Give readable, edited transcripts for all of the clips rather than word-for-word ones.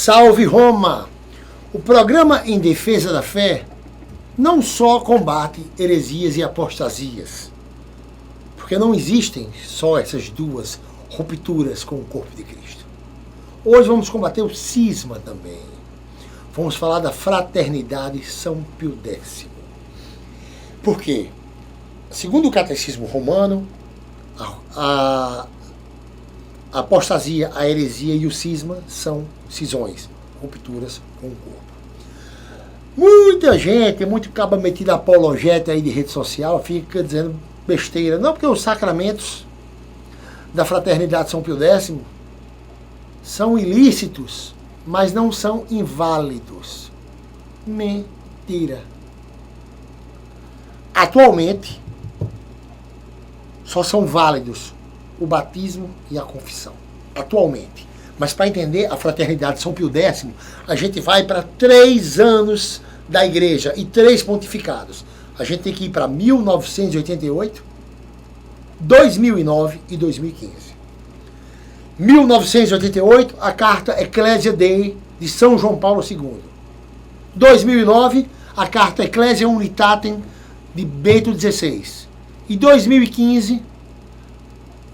Salve Roma! O programa Em Defesa da Fé não só combate heresias e apostasias, porque não existem só essas duas rupturas com o corpo de Cristo. Hoje vamos combater o cisma também. Vamos falar da fraternidade São Pio X. Por quê? Segundo o Catecismo Romano, a apostasia, a heresia e o cisma são cisões, rupturas com o corpo. Muita gente, muito caba metido apologeta aí de rede social, fica dizendo besteira. Não, porque os sacramentos da fraternidade São Pio X são ilícitos, mas não são inválidos. Mentira. Atualmente, só são válidos o batismo e a confissão. Atualmente. Mas para entender a fraternidade São Pio X, a gente vai para 3 anos da igreja e 3 pontificados. A gente tem que ir para 1988, 2009 e 2015. 1988, a carta Ecclesia Dei de São João Paulo II. 2009, a carta Ecclesia Unitatem de Bento XVI. E 2015,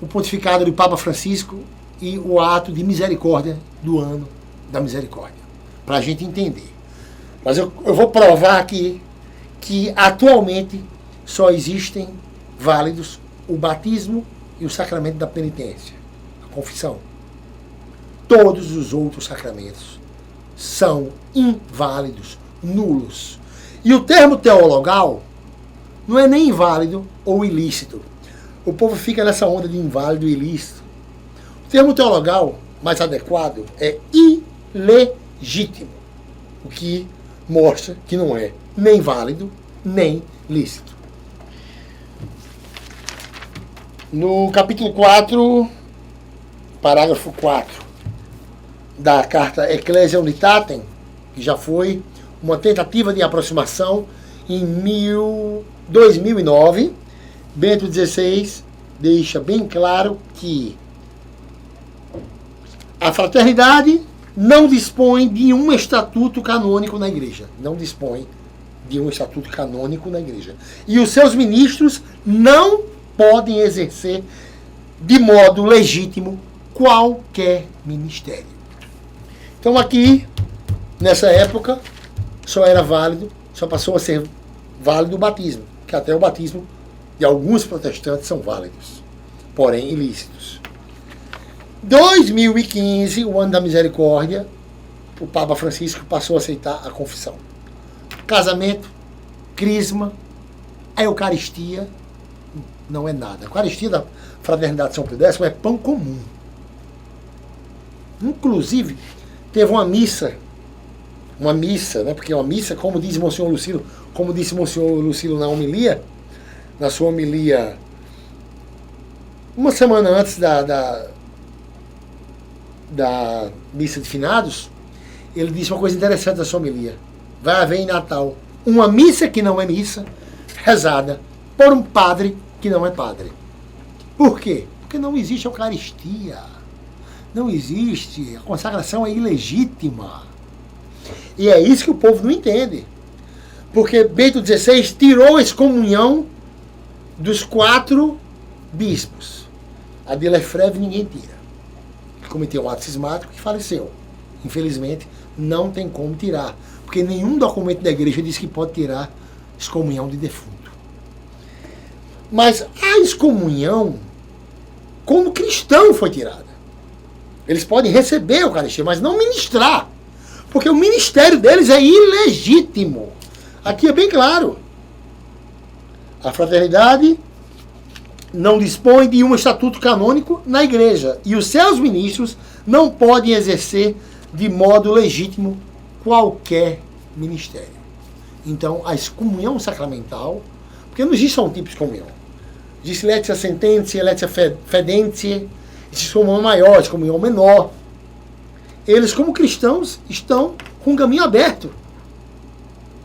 o pontificado do Papa Francisco e o ato de misericórdia do ano da misericórdia. Para a gente entender. Mas eu vou provar aqui que atualmente só existem válidos o batismo e o sacramento da penitência, a confissão. Todos os outros sacramentos são inválidos, nulos. E o termo teologal não é nem inválido ou ilícito. O povo fica nessa onda de inválido e ilícito. O termo teologal mais adequado é ilegítimo, o que mostra que não é nem válido, nem lícito. No capítulo 4, parágrafo 4, da carta Ecclesia Unitatem, que já foi uma tentativa de aproximação em 2009, Bento XVI deixa bem claro que a fraternidade não dispõe de um estatuto canônico na igreja. Não dispõe de um estatuto canônico na igreja. E os seus ministros não podem exercer de modo legítimo qualquer ministério. Então aqui, nessa época, só era válido, só passou a ser válido o batismo, que até o batismo de alguns protestantes são válidos, porém ilícitos. 2015, o ano da misericórdia, o Papa Francisco passou a aceitar a confissão. Casamento, crisma, a Eucaristia não é nada. A Eucaristia da Fraternidade São Pio X é pão comum. Inclusive, teve uma missa, né? Porque uma missa, como disse Monsenhor Lucilo na sua homilia, uma semana antes da missa de finados, ele disse uma coisa interessante na sua homilia. Vai haver em Natal uma missa que não é missa, rezada por um padre que não é padre. Por quê? Porque não existe Eucaristia. Não existe. A consagração é ilegítima. E é isso que o povo não entende. Porque Bento XVI tirou a excomunhão dos 4 bispos. A de Lefebvre ninguém tira. Cometeu um ato cismático que faleceu. Infelizmente, não tem como tirar. Porque nenhum documento da igreja diz que pode tirar excomunhão de defunto. Mas a excomunhão, como cristão, foi tirada. Eles podem receber a Eucaristia, mas não ministrar. Porque o ministério deles é ilegítimo. Aqui é bem claro. A fraternidade não dispõe de um estatuto canônico na igreja. E os seus ministros não podem exercer de modo legítimo qualquer ministério. Então, a excomunhão sacramental, porque não existe só um tipo de excomunhão. Existe letia sententia, letia fedentiae, existe excomunhão maior, excomunhão menor. Eles, como cristãos, estão com o caminho aberto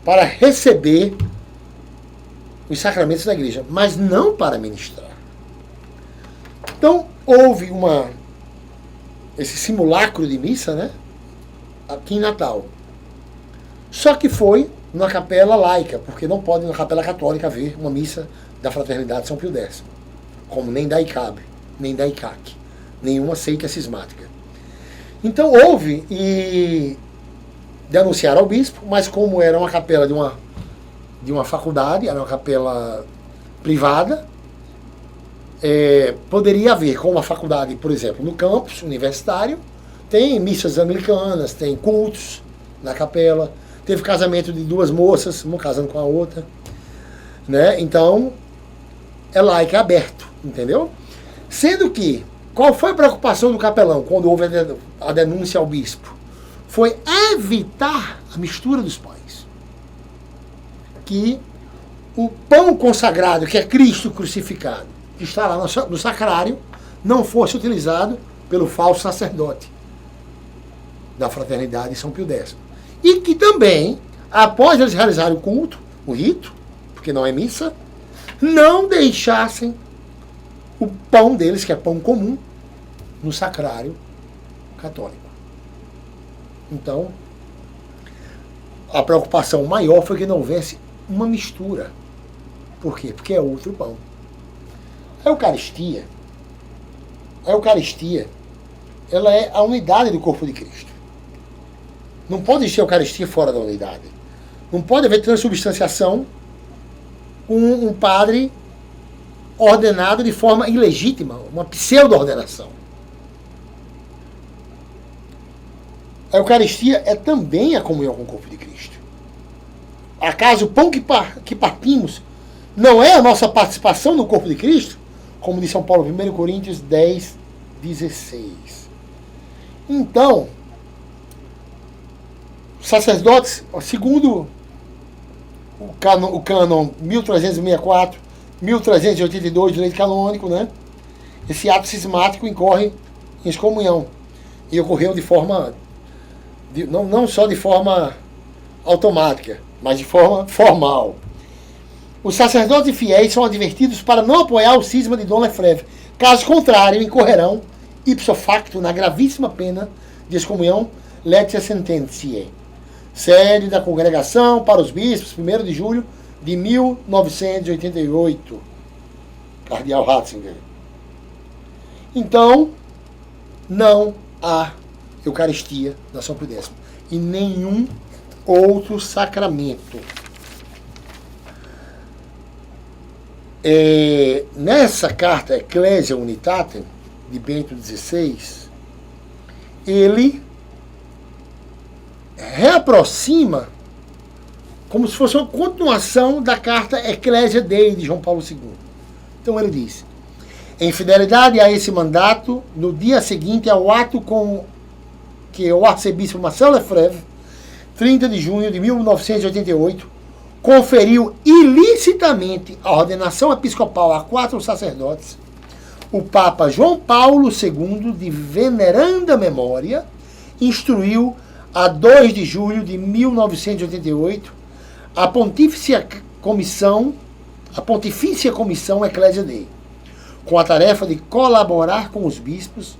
para receber os sacramentos da igreja, mas não para ministrar. Então, houve esse simulacro de missa, né? que em Natal. Só que foi na capela laica, porque não pode na capela católica haver uma missa da Fraternidade São Pio X, como nem da ICAB, nem da ICAC, nenhuma seita cismática. Então houve e denunciaram ao bispo, mas como era uma capela de uma faculdade, era uma capela privada, poderia haver, como a faculdade, por exemplo, no campus universitário, tem missas anglicanas, tem cultos na capela, teve casamento de duas moças, uma casando com a outra, né? Então, é laico, é aberto, entendeu? Sendo que, qual foi a preocupação do capelão quando houve a denúncia ao bispo? Foi evitar a mistura dos pães. Que o pão consagrado, que é Cristo crucificado, que está lá no sacrário, não fosse utilizado pelo falso sacerdote da Fraternidade São Pio X. E que também, após eles realizarem o culto, o rito, porque não é missa, não deixassem o pão deles, que é pão comum, no sacrário católico. Então, a preocupação maior foi que não houvesse uma mistura. Por quê? Porque é outro pão. A Eucaristia, ela é a unidade do corpo de Cristo. Não pode existir Eucaristia fora da unidade. Não pode haver transubstanciação com um padre ordenado de forma ilegítima, uma pseudo-ordenação. A Eucaristia é também a comunhão com o corpo de Cristo. Acaso o pão que partimos não é a nossa participação no corpo de Cristo? Como diz São Paulo, 1 Coríntios 10, 16. Então, sacerdotes, segundo o cânon 1364, 1382 do leito canônico, né? Esse ato cismático incorre em excomunhão. E ocorreu de forma, não só de forma automática, mas de forma formal. Os sacerdotes e fiéis são advertidos para não apoiar o cisma de Dom Lefebvre. Caso contrário, incorrerão ipso facto na gravíssima pena de excomunhão letia sententiae. Sede da Congregação para os Bispos, 1º de julho de 1988. Cardeal Ratzinger. Então, não há Eucaristia da São Pio X e nenhum outro sacramento. Nessa carta Ecclesia Unitatem de Bento XVI, ele reaproxima como se fosse uma continuação da carta Ecclesia Dei de João Paulo II. Então ele diz: em fidelidade a esse mandato, no dia seguinte ao ato com que o arcebispo Marcel Lefebvre, 30 de junho de 1988, conferiu ilicitamente a ordenação episcopal a 4 sacerdotes, o Papa João Paulo II, de veneranda memória, instruiu a 2 de julho de 1988 a Pontifícia Comissão Ecclesia Dei, com a tarefa de colaborar com os bispos,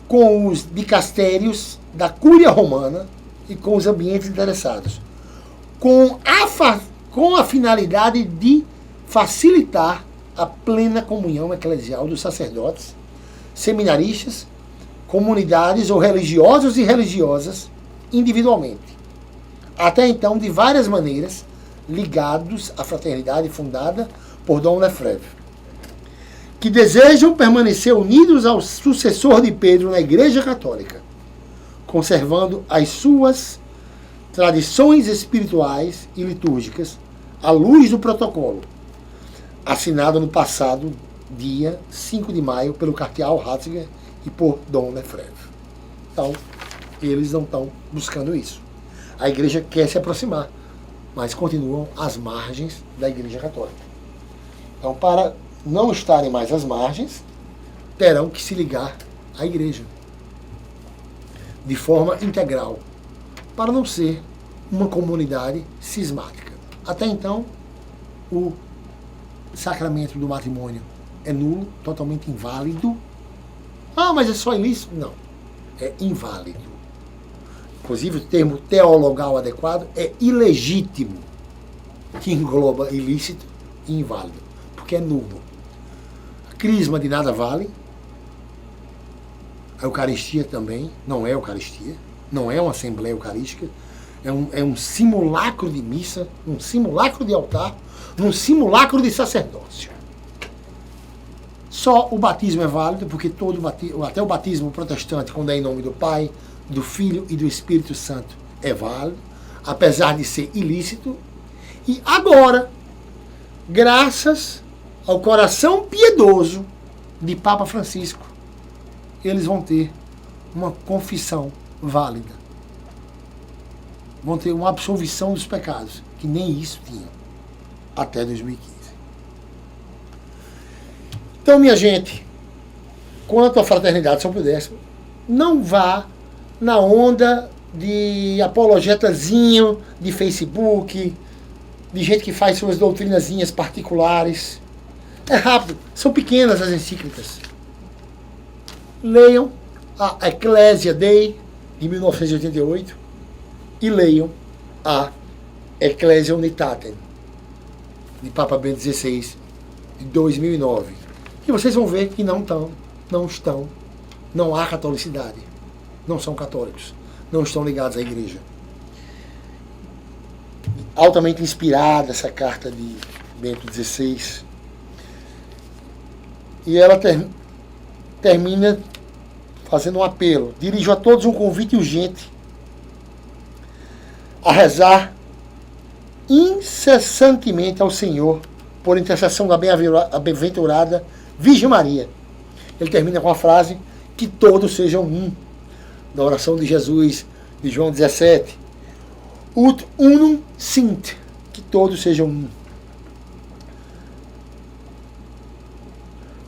com os dicastérios da Cúria Romana e com os ambientes interessados, com a finalidade de facilitar a plena comunhão eclesial dos sacerdotes, seminaristas, comunidades ou religiosos e religiosas individualmente, até então de várias maneiras ligados à fraternidade fundada por Dom Lefebvre, que desejam permanecer unidos ao sucessor de Pedro na Igreja Católica, conservando as suas tradições espirituais e litúrgicas à luz do protocolo, assinado no passado dia 5 de maio pelo cardeal Ratzinger e por Dom Lefebvre. Então, eles não estão buscando isso. A igreja quer se aproximar, mas continuam às margens da Igreja Católica. Então, para não estarem mais às margens, terão que se ligar à igreja de forma integral, para não ser uma comunidade cismática. Até então, o sacramento do matrimônio é nulo, totalmente inválido. Ah, mas é só ilícito? Não, é inválido. inclusive o termo teologal adequado é ilegítimo, que engloba ilícito e inválido, porque é nulo. A crisma de nada vale, a Eucaristia também não é Eucaristia, não é uma Assembleia Eucarística, é um simulacro de missa, um simulacro de altar, um simulacro de sacerdócio. Só o batismo é válido, porque até o batismo protestante, quando é em nome do Pai, do Filho e do Espírito Santo, é válido, apesar de ser ilícito. E agora, graças ao coração piedoso de Papa Francisco, eles vão ter uma confissão válida. Vão ter uma absolvição dos pecados, que nem isso tinham até 2015. Então, minha gente, quanto à fraternidade São Pio X, não vá na onda de apologetazinho de Facebook, de gente que faz suas doutrinazinhas particulares. É rápido, são pequenas as encíclicas. Leiam a Ecclesia Dei, de 1988, e leiam a Ecclesia Unitatem, de Papa Bento XVI, de 2009. E vocês vão ver que não há catolicidade, não são católicos, não estão ligados à igreja. Altamente inspirada essa carta de Bento XVI. E ela termina fazendo um apelo. Dirijo a todos um convite urgente a rezar incessantemente ao Senhor por intercessão da bem-aventurada Virgem Maria. Ele termina com a frase: que todos sejam um, da oração de Jesus, de João 17. Ut unum sint, que todos sejam um.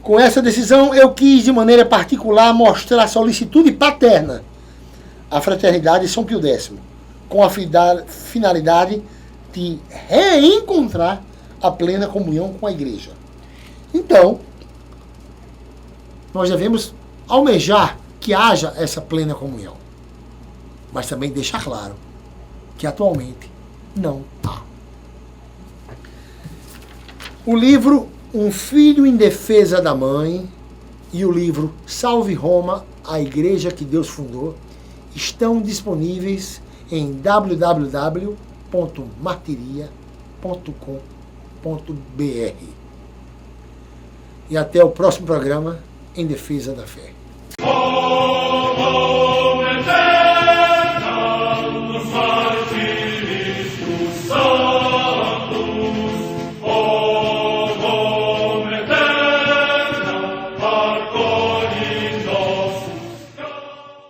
Com essa decisão, eu quis, de maneira particular, mostrar a solicitude paterna à fraternidade de São Pio X, com a finalidade de reencontrar a plena comunhão com a Igreja. Então, nós devemos almejar que haja essa plena comunhão, mas também deixar claro que atualmente não há. O livro Um Filho em Defesa da Mãe e o livro Salve Roma, a Igreja que Deus Fundou, estão disponíveis em www.martiria.com.br. E até o próximo programa Em Defesa da Fé.